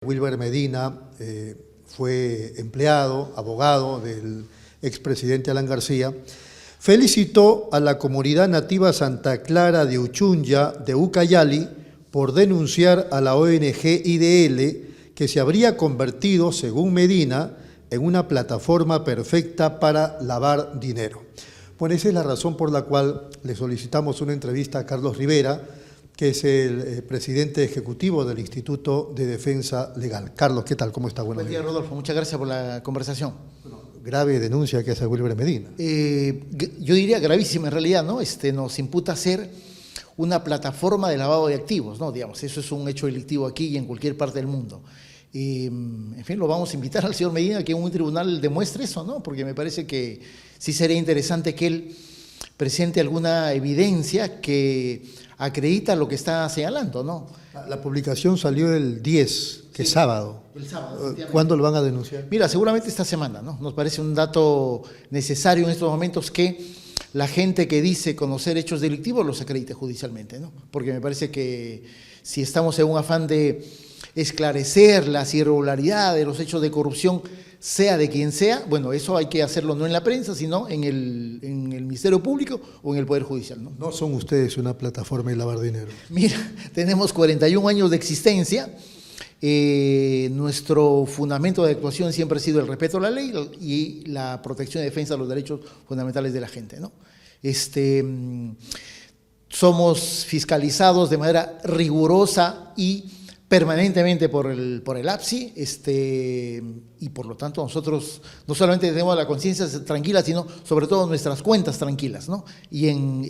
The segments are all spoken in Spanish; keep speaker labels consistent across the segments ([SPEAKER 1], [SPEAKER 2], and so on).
[SPEAKER 1] Wilber Medina fue empleado, abogado del expresidente Alan García, felicitó a la comunidad nativa Santa Clara de Uchunya de Ucayali por denunciar a la ONG IDL que se habría convertido, según Medina, en una plataforma perfecta para lavar dinero. Bueno, esa es la razón por la cual le solicitamos una entrevista a Carlos Rivera, que es el presidente ejecutivo del Instituto de Defensa Legal. Carlos, ¿qué tal? ¿Cómo está?
[SPEAKER 2] Buen día, Rodolfo. Muchas gracias por la conversación.
[SPEAKER 1] Bueno, grave denuncia que hace Wilber Medina.
[SPEAKER 2] Yo diría gravísima en realidad, ¿no? Nos imputa ser una plataforma de lavado de activos, ¿no? Digamos, eso es un hecho delictivo aquí y en cualquier parte del mundo. En fin, lo vamos a invitar al señor Medina que un tribunal demuestre eso, ¿no? Porque me parece que sí sería interesante que él presente alguna evidencia que acredita lo que está señalando, ¿no?
[SPEAKER 1] La publicación salió el 10, que es sábado.
[SPEAKER 2] El sábado.
[SPEAKER 1] ¿Cuándo lo van a denunciar?
[SPEAKER 2] Mira, seguramente esta semana, ¿no? Nos parece un dato necesario en estos momentos que la gente que dice conocer hechos delictivos los acredite judicialmente, ¿no? Porque me parece que si estamos en un afán de esclarecer las irregularidades, los hechos de corrupción, sea de quien sea, bueno, eso hay que hacerlo no en la prensa, sino en el Ministerio Público o en el Poder Judicial, ¿no?
[SPEAKER 1] No son ustedes una plataforma de lavar dinero.
[SPEAKER 2] Mira, tenemos 41 años de existencia. Nuestro fundamento de actuación siempre ha sido el respeto a la ley y la protección y defensa de los derechos fundamentales de la gente, ¿no? Somos fiscalizados de manera rigurosa y permanentemente por el APSI, y por lo tanto nosotros no solamente tenemos la conciencia tranquila, sino sobre todo nuestras cuentas tranquilas, ¿no? Y en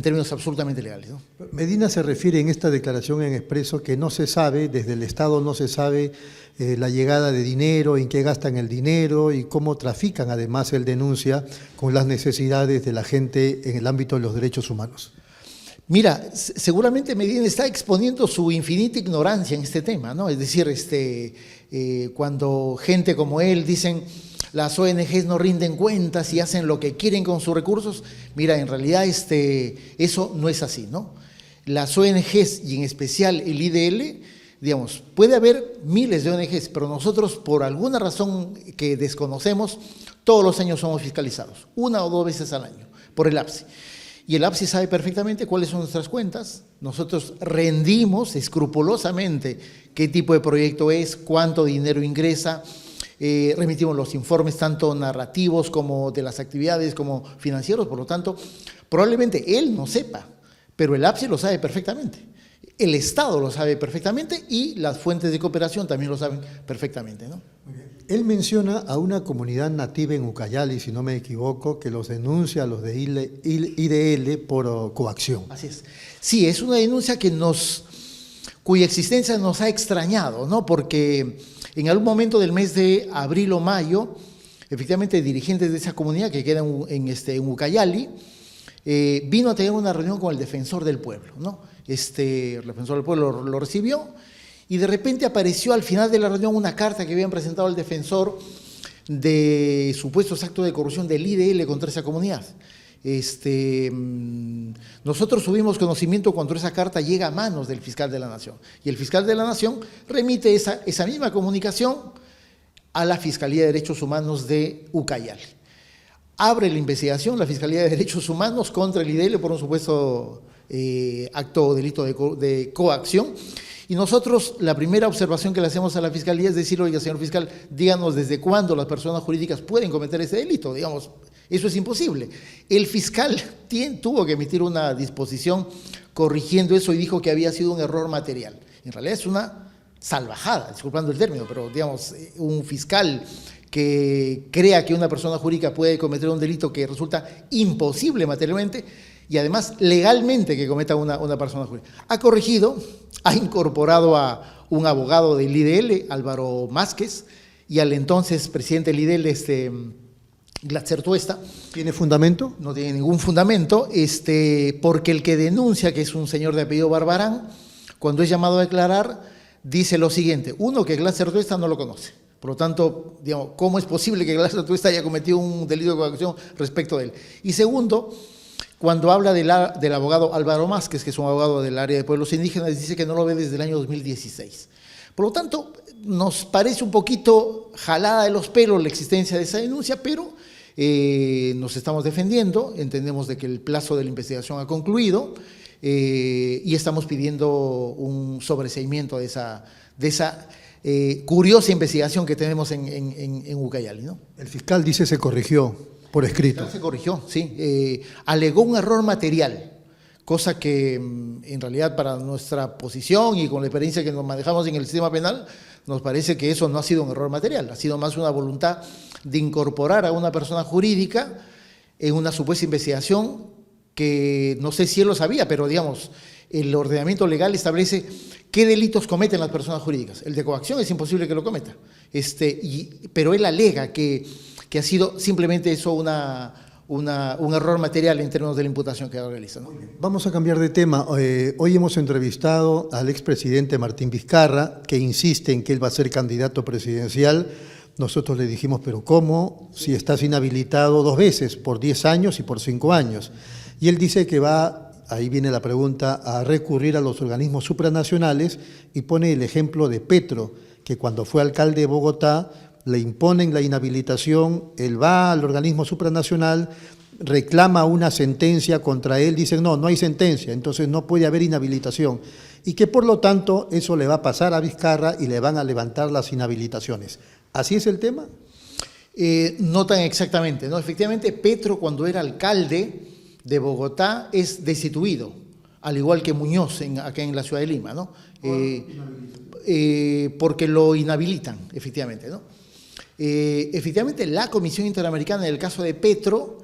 [SPEAKER 2] términos absolutamente legales, ¿no?
[SPEAKER 1] Medina se refiere en esta declaración en expreso que no se sabe, desde el Estado no se sabe la llegada de dinero, en qué gastan el dinero y cómo trafican, además él denuncia, con las necesidades de la gente en el ámbito de los derechos humanos.
[SPEAKER 2] Mira, seguramente Medina está exponiendo su infinita ignorancia en este tema, ¿no? Es decir, cuando gente como él dicen las ONGs no rinden cuentas y hacen lo que quieren con sus recursos, mira, en realidad eso no es así, ¿no? Las ONGs y en especial el IDL, digamos, puede haber miles de ONGs, pero nosotros por alguna razón que desconocemos, todos los años somos fiscalizados, 1 o 2 veces al año, por el APSI. Y el APSI sabe perfectamente cuáles son nuestras cuentas. Nosotros rendimos escrupulosamente qué tipo de proyecto es, cuánto dinero ingresa, remitimos los informes tanto narrativos como de las actividades como financieros. Por lo tanto, probablemente él no sepa, pero el APSI lo sabe perfectamente. El Estado lo sabe perfectamente y las fuentes de cooperación también lo saben perfectamente, ¿no?
[SPEAKER 1] Él menciona a una comunidad nativa en Ucayali, si no me equivoco, que los denuncia a los de IDL por coacción.
[SPEAKER 2] Así es. Sí, es una denuncia cuya existencia nos ha extrañado, ¿no? Porque en algún momento del mes de abril o mayo, efectivamente dirigentes de esa comunidad que queda en Ucayali, vino a tener una reunión con el defensor del pueblo, ¿no? El defensor del pueblo lo recibió y de repente apareció al final de la reunión una carta que habían presentado al defensor de supuestos actos de corrupción del IDL contra esa comunidad. Nosotros tuvimos conocimiento cuando esa carta llega a manos del fiscal de la Nación y el fiscal de la Nación remite esa misma comunicación a la Fiscalía de Derechos Humanos de Ucayali. Abre la investigación la Fiscalía de Derechos Humanos contra el IDL por un supuesto acto o delito de coacción. Y nosotros, la primera observación que le hacemos a la Fiscalía es decir, oiga, señor fiscal, díganos desde cuándo las personas jurídicas pueden cometer ese delito. Digamos, eso es imposible. El fiscal tuvo que emitir una disposición corrigiendo eso y dijo que había sido un error material. En realidad es una salvajada, disculpando el término, pero digamos, un fiscal que crea que una persona jurídica puede cometer un delito que resulta imposible materialmente y además legalmente que cometa una persona jurídica. Ha corregido, ha incorporado a un abogado del IDL, Álvaro Másquez, y al entonces presidente del IDL, Glatzer Tuesta.
[SPEAKER 1] ¿Tiene fundamento?
[SPEAKER 2] No tiene ningún fundamento, porque el que denuncia, que es un señor de apellido Barbarán, cuando es llamado a declarar, dice lo siguiente: uno, que Glatzer Tuesta no lo conoce. Por lo tanto, digamos, ¿cómo es posible que Glatzer Tuesta haya cometido un delito de coacción respecto de él? Y segundo, cuando habla del abogado Álvaro Másquez, que es un abogado del área de pueblos indígenas, dice que no lo ve desde el año 2016. Por lo tanto, nos parece un poquito jalada de los pelos la existencia de esa denuncia, pero nos estamos defendiendo, entendemos de que el plazo de la investigación ha concluido y estamos pidiendo un sobreseimiento de esa curiosa investigación que tenemos en Ucayali, ¿no?
[SPEAKER 1] El fiscal dice se corrigió por escrito.
[SPEAKER 2] Se corrigió, sí. Alegó un error material, cosa que en realidad para nuestra posición y con la experiencia que nos manejamos en el sistema penal, nos parece que eso no ha sido un error material, ha sido más una voluntad de incorporar a una persona jurídica en una supuesta investigación que no sé si él lo sabía, pero digamos, el ordenamiento legal establece qué delitos cometen las personas jurídicas. El de coacción es imposible que lo cometa, pero él alega que ha sido simplemente eso un error material en términos de la imputación que realiza, ¿no?
[SPEAKER 1] Vamos a cambiar de tema. Hoy hemos entrevistado al expresidente Martín Vizcarra, que insiste en que él va a ser candidato presidencial. Nosotros le dijimos, pero ¿cómo? Si estás inhabilitado 2 veces, por 10 años y por 5 años. Y él dice que va, ahí viene la pregunta, a recurrir a los organismos supranacionales y pone el ejemplo de Petro, que cuando fue alcalde de Bogotá, le imponen la inhabilitación, él va al organismo supranacional, reclama una sentencia contra él, dicen no hay sentencia, entonces no puede haber inhabilitación, y que por lo tanto eso le va a pasar a Vizcarra y le van a levantar las inhabilitaciones. ¿Así es el tema?
[SPEAKER 2] No tan exactamente, ¿no? Efectivamente, Petro, cuando era alcalde de Bogotá, es destituido, al igual que Muñoz acá en la ciudad de Lima, ¿no? Porque lo inhabilitan, efectivamente, ¿no? Efectivamente, la Comisión Interamericana, en el caso de Petro,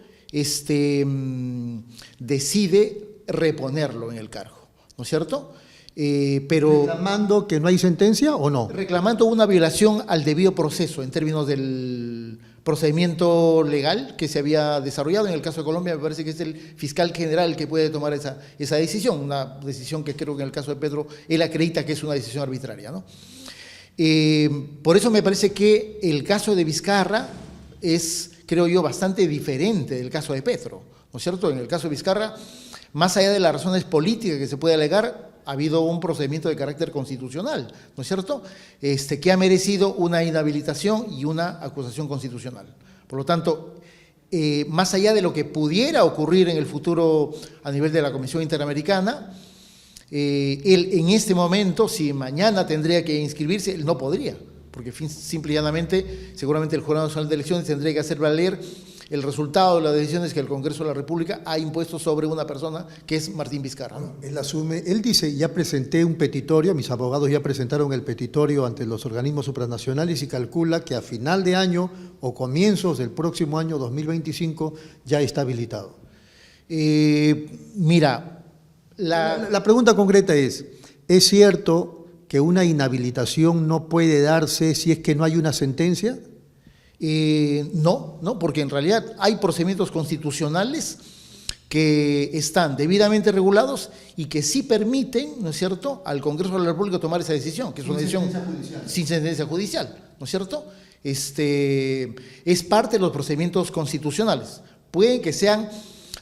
[SPEAKER 2] decide reponerlo en el cargo, ¿no es cierto? Pero
[SPEAKER 1] ¿Reclamando que no hay sentencia o no?
[SPEAKER 2] Reclamando una violación al debido proceso en términos del procedimiento legal que se había desarrollado. En el caso de Colombia me parece que es el fiscal general el que puede tomar esa decisión, una decisión que creo que en el caso de Petro él acredita que es una decisión arbitraria, ¿no? Por eso me parece que el caso de Vizcarra es, creo yo, bastante diferente del caso de Petro, ¿no es cierto? En el caso de Vizcarra, más allá de las razones políticas que se puede alegar, ha habido un procedimiento de carácter constitucional, ¿no es cierto?, que ha merecido una inhabilitación y una acusación constitucional. Por lo tanto, más allá de lo que pudiera ocurrir en el futuro a nivel de la Comisión Interamericana, él en este momento, si mañana tendría que inscribirse, él no podría, porque simple y llanamente, seguramente el Jurado Nacional de Elecciones tendría que hacer valer el resultado de las decisiones que el Congreso de la República ha impuesto sobre una persona que es Martín Vizcarra, ¿no?
[SPEAKER 1] Él asume, él dice, ya presenté un petitorio, mis abogados ya presentaron el petitorio ante los organismos supranacionales y calcula que a final de año o comienzos del próximo año 2025 ya está habilitado.
[SPEAKER 2] Mira,
[SPEAKER 1] la pregunta concreta ¿es cierto que una inhabilitación no puede darse si es que no hay una sentencia?
[SPEAKER 2] No, porque en realidad hay procedimientos constitucionales que están debidamente regulados y que sí permiten, ¿no es cierto?, al Congreso de la República tomar esa decisión, que es una decisión sin sentencia judicial, ¿no es cierto? Es parte de los procedimientos constitucionales. Pueden que sean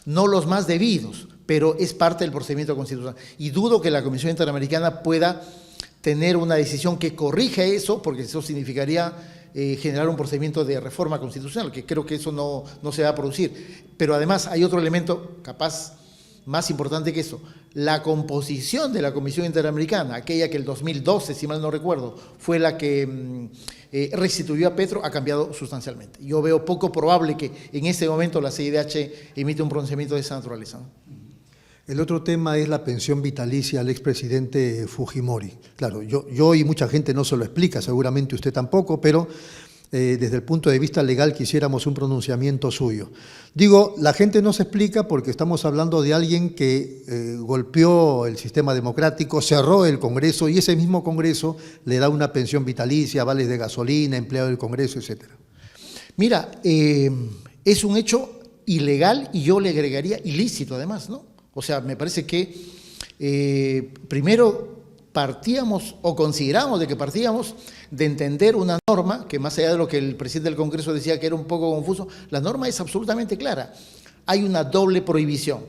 [SPEAKER 2] no los más debidos, pero es parte del procedimiento constitucional. Y dudo que la Comisión Interamericana pueda tener una decisión que corrija eso, porque eso significaría generar un procedimiento de reforma constitucional, que creo que eso no se va a producir. Pero además hay otro elemento capaz más importante que eso. La composición de la Comisión Interamericana, aquella que el 2012, si mal no recuerdo, fue la que restituyó a Petro, ha cambiado sustancialmente. Yo veo poco probable que en este momento la CIDH emita un pronunciamiento de esa naturaleza, ¿no?
[SPEAKER 1] El otro tema es la pensión vitalicia al expresidente Fujimori. Claro, yo y mucha gente no se lo explica, seguramente usted tampoco, pero desde el punto de vista legal quisiéramos un pronunciamiento suyo. Digo, la gente no se explica porque estamos hablando de alguien que golpeó el sistema democrático, cerró el Congreso y ese mismo Congreso le da una pensión vitalicia, vales de gasolina, empleado del Congreso, etcétera.
[SPEAKER 2] Mira, es un hecho ilegal y yo le agregaría ilícito además, ¿no? O sea, me parece que primero partíamos o consideramos de que partíamos de entender una norma que más allá de lo que el presidente del Congreso decía que era un poco confuso, la norma es absolutamente clara. Hay una doble prohibición.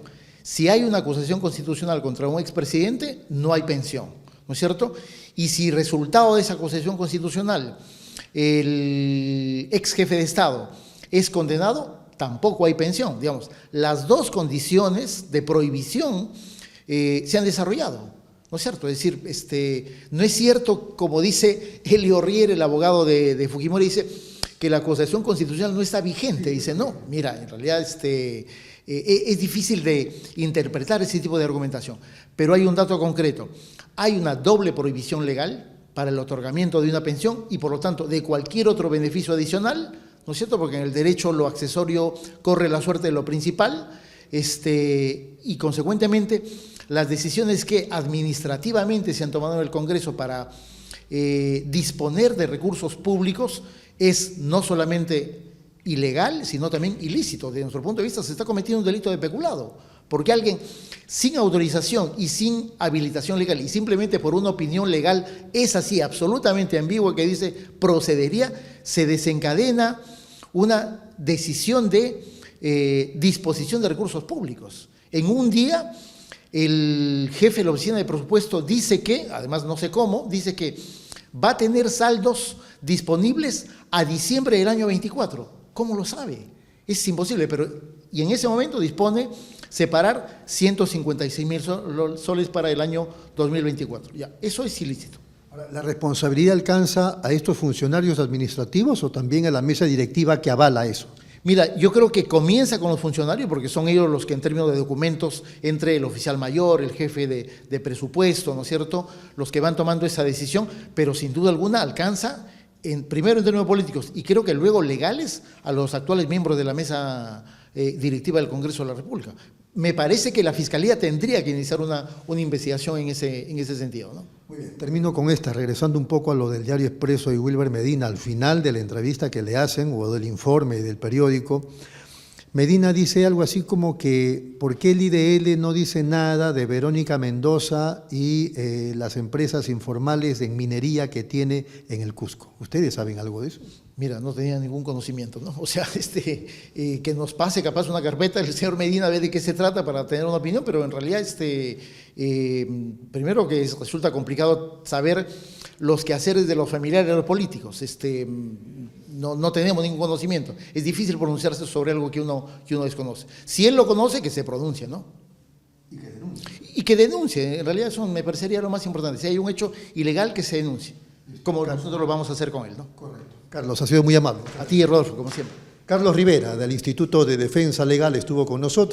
[SPEAKER 2] Si hay una acusación constitucional contra un expresidente, no hay pensión, ¿no es cierto? Y si resultado de esa acusación constitucional el ex jefe de Estado es condenado, tampoco hay pensión. Digamos, las dos condiciones de prohibición se han desarrollado, ¿no es cierto? Es decir, no es cierto, como dice Elio Rier, el abogado de Fujimori, dice que la acusación constitucional no está vigente. Dice, no, mira, en realidad es difícil de interpretar ese tipo de argumentación. Pero hay un dato concreto. Hay una doble prohibición legal para el otorgamiento de una pensión y, por lo tanto, de cualquier otro beneficio adicional, ¿no es cierto? Porque en el derecho lo accesorio corre la suerte de lo principal, y consecuentemente las decisiones que administrativamente se han tomado en el Congreso para disponer de recursos públicos es no solamente ilegal, sino también ilícito. Desde nuestro punto de vista se está cometiendo un delito de peculado, porque alguien sin autorización y sin habilitación legal y simplemente por una opinión legal es así, absolutamente ambigua, que dice procedería, se desencadena una decisión de disposición de recursos públicos. En un día, el jefe de la oficina de presupuesto dice que, además no sé cómo, dice que va a tener saldos disponibles a diciembre del año 24. ¿Cómo lo sabe? Es imposible, y en ese momento dispone separar 156,000 soles para el año 2024. Ya, eso es ilícito.
[SPEAKER 1] Ahora, ¿la responsabilidad alcanza a estos funcionarios administrativos o también a la mesa directiva que avala eso?
[SPEAKER 2] Mira, yo creo que comienza con los funcionarios porque son ellos los que en términos de documentos, entre el oficial mayor, el jefe de presupuesto, ¿no es cierto?, los que van tomando esa decisión, pero sin duda alguna alcanza, primero en términos políticos y creo que luego legales, a los actuales miembros de la mesa directiva del Congreso de la República. Me parece que la Fiscalía tendría que iniciar una investigación en ese sentido, ¿no?
[SPEAKER 1] Muy bien. Termino con esta, regresando un poco a lo del Diario Expreso y Wilber Medina, al final de la entrevista que le hacen, o del informe del periódico, Medina dice algo así como que ¿por qué el IDL no dice nada de Verónica Mendoza y las empresas informales en minería que tiene en el Cusco? ¿Ustedes saben algo de eso?
[SPEAKER 2] Mira, no tenía ningún conocimiento, ¿no? O sea, que nos pase capaz una carpeta, el señor Medina ve de qué se trata para tener una opinión, pero en realidad, primero que resulta complicado saber los quehaceres de los familiares de los políticos, no tenemos ningún conocimiento. Es difícil pronunciarse sobre algo que uno desconoce. Si él lo conoce, que se pronuncie, ¿no? Y que denuncie. En realidad eso me parecería lo más importante. Si hay un hecho ilegal, que se denuncie. Como nosotros lo vamos a hacer con él, ¿no?
[SPEAKER 1] Correcto. Carlos, ha sido muy amable.
[SPEAKER 2] A ti, Rodolfo, como siempre.
[SPEAKER 1] Carlos Rivera, del Instituto de Defensa Legal, estuvo con nosotros.